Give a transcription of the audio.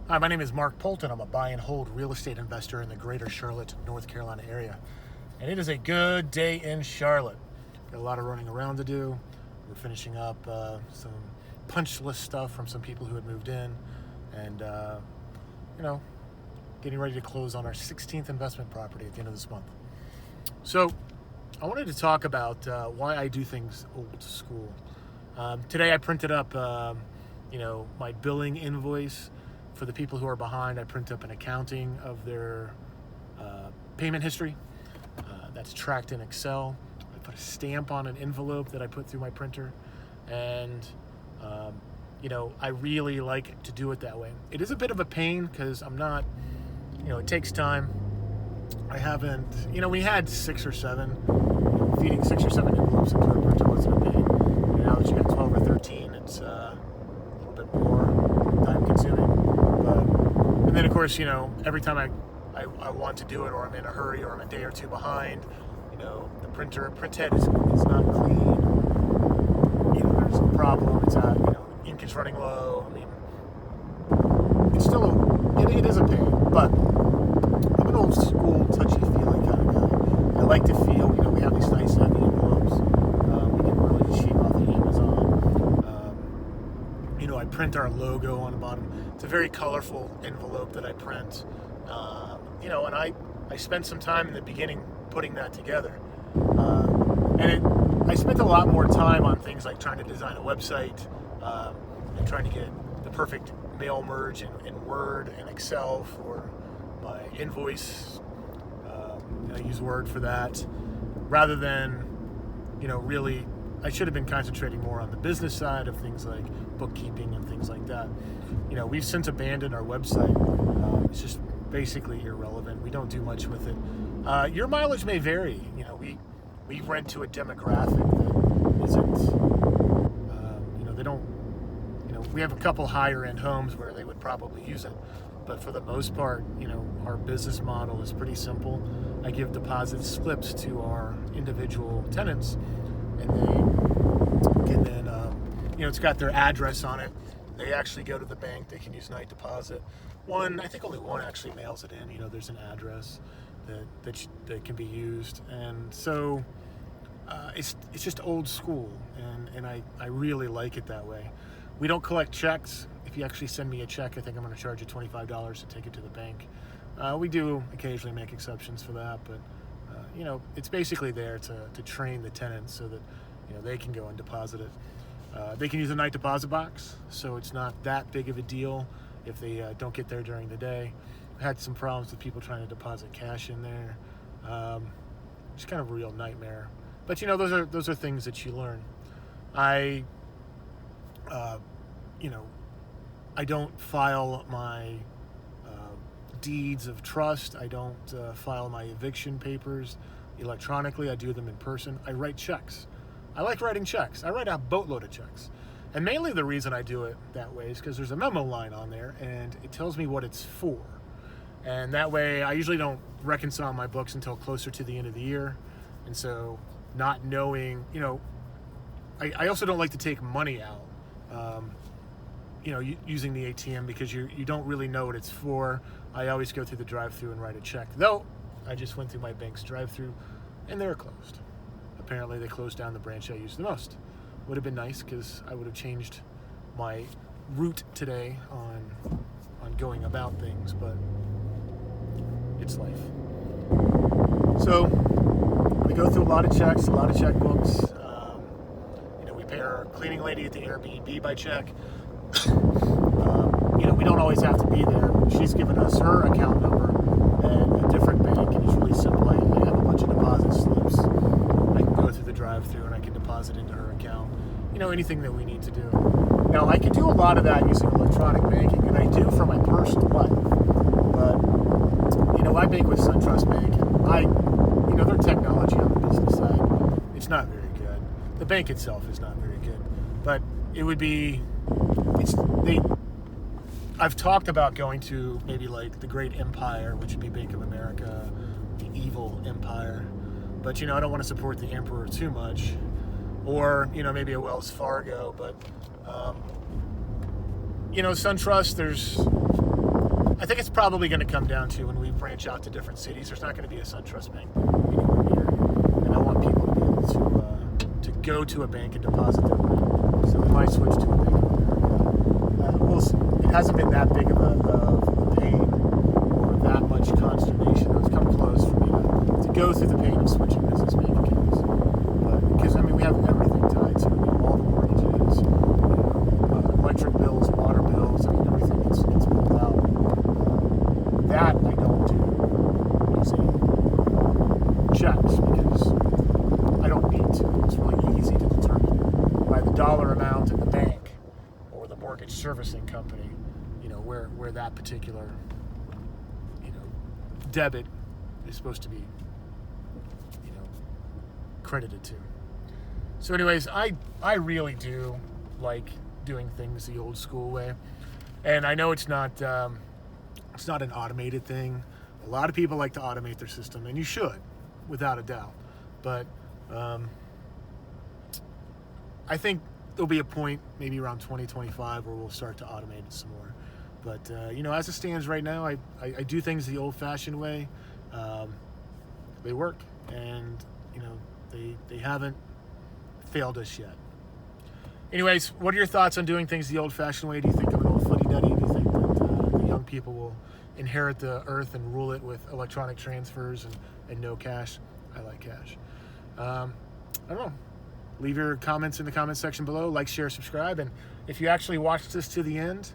Hi, my name is Mark Polton. I'm a buy and hold real estate investor in the greater Charlotte, North Carolina area. And it is a good day in Charlotte. Got a lot of running around to do. We're finishing up some punch list stuff from some people who had moved in. And, getting ready to close on our 16th investment property at the end of this month. So I wanted to talk about why I do things old school. Today I printed up, my billing invoice. For the people who are behind, I print up an accounting of their payment history. That's tracked in Excel. I put a stamp on an envelope that I put through my printer. And, I really like to do it that way. It is a bit of a pain because I'm not, it takes time. I haven't, we had 6 or 7. Feeding 6 or 7 envelopes into a printer wasn't a pain. And now that you got 12 or 13, it's a little bit more time consuming. And then, of course, every time I want to do it, or I'm in a hurry, or I'm a day or two behind, the print head is not clean. There's a problem. It's out. Ink is running low. I mean, it's still it is a pain, but I'm an old school, touchy feeling kind of guy. I like to feel, we have these nice heavy envelopes. We get really cheap off of Amazon. I print our logo on the bottom. It's a very colorful envelope that I print. And I spent some time in the beginning putting that together. I spent a lot more time on things like trying to design a website and trying to get the perfect mail merge in Word and Excel for my invoice. I use Word for that. Rather than, really, I should have been concentrating more on the business side of things like bookkeeping and things like that. We've since abandoned our website. It's just basically irrelevant. We don't do much with it. Your mileage may vary. We rent to a demographic that isn't, they don't, we have a couple higher end homes where they would probably use it. But for the most part, our business model is pretty simple. I give deposit slips to our individual tenants, and they can then, it's got their address on it. They actually go to the bank. They can use night deposit. I think only one actually mails it in. There's an address that can be used, and so it's just old school, and I really like it that way. We don't collect checks. If you actually send me a check, I think I'm going to charge you $25 to take it to the bank. We do occasionally make exceptions for that, but it's basically there to train the tenants so that they can go and deposit it. They can use a night deposit box, so it's not that big of a deal if they don't get there during the day. I had some problems with people trying to deposit cash in there. It's kind of a real nightmare. But those are things that you learn. I don't file my deeds of trust. I don't file my eviction papers electronically. I do them in person. I write checks. I like writing checks. I write a boatload of checks. And mainly the reason I do it that way is because there's a memo line on there and it tells me what it's for. And that way I usually don't reconcile my books until closer to the end of the year. And so not knowing, I also don't like to take money out, using the ATM because you don't really know what it's for. I always go through the drive-thru and write a check. Though I just went through my bank's drive-thru and they're closed. Apparently they closed down the branch I use the most. Would have been nice because I would have changed my route today on going about things, but it's life. So we go through a lot of checks, a lot of checkbooks. We pay our cleaning lady at the Airbnb by check. We don't always have to be there. She's given us her account number at a different bank, and it's really simple. I have a bunch of deposit slips. I can go through the drive-thru and I can deposit into her account. Anything that we need to do. Now, I can do a lot of that using electronic banking, and I do for my personal life. But, I bank with SunTrust Bank. Their technology on the business side, it's not very good. The bank itself is not very good. But it would be, I've talked about going to maybe like the Great Empire, which would be Bank of America, the evil empire. But, I don't want to support the emperor too much. Or, maybe a Wells Fargo. But, SunTrust, there's I think it's probably going to come down to when we branch out to different cities, there's not going to be a SunTrust Bank anywhere near, and I want people to be able to go to a bank and deposit their money. So we might switch to a Bank of America. We'll see. It hasn't been that big of a pain or that much consternation. It's come close for me to go through the pain of switching business bank accounts. But because we have everything tied to all the mortgages, electric bills, water bills, everything gets pulled out. That I don't do using checks because I don't need to. It's really easy to determine by the dollar amount in the bank or the mortgage servicing company, where that particular, debit is supposed to be, credited to. So anyways, I really do like doing things the old school way. And I know it's not an automated thing. A lot of people like to automate their system, and you should, without a doubt. But I think there'll be a point, maybe around 2025, where we'll start to automate it some more. But as it stands right now, I do things the old-fashioned way. They work, and they haven't failed us yet. Anyways, what are your thoughts on doing things the old-fashioned way? Do you think I'm an old fuddy-duddy? Do you think that the young people will inherit the earth and rule it with electronic transfers and no cash? I like cash. I don't know. Leave your comments in the comment section below. Like, share, subscribe. And if you actually watched this to the end,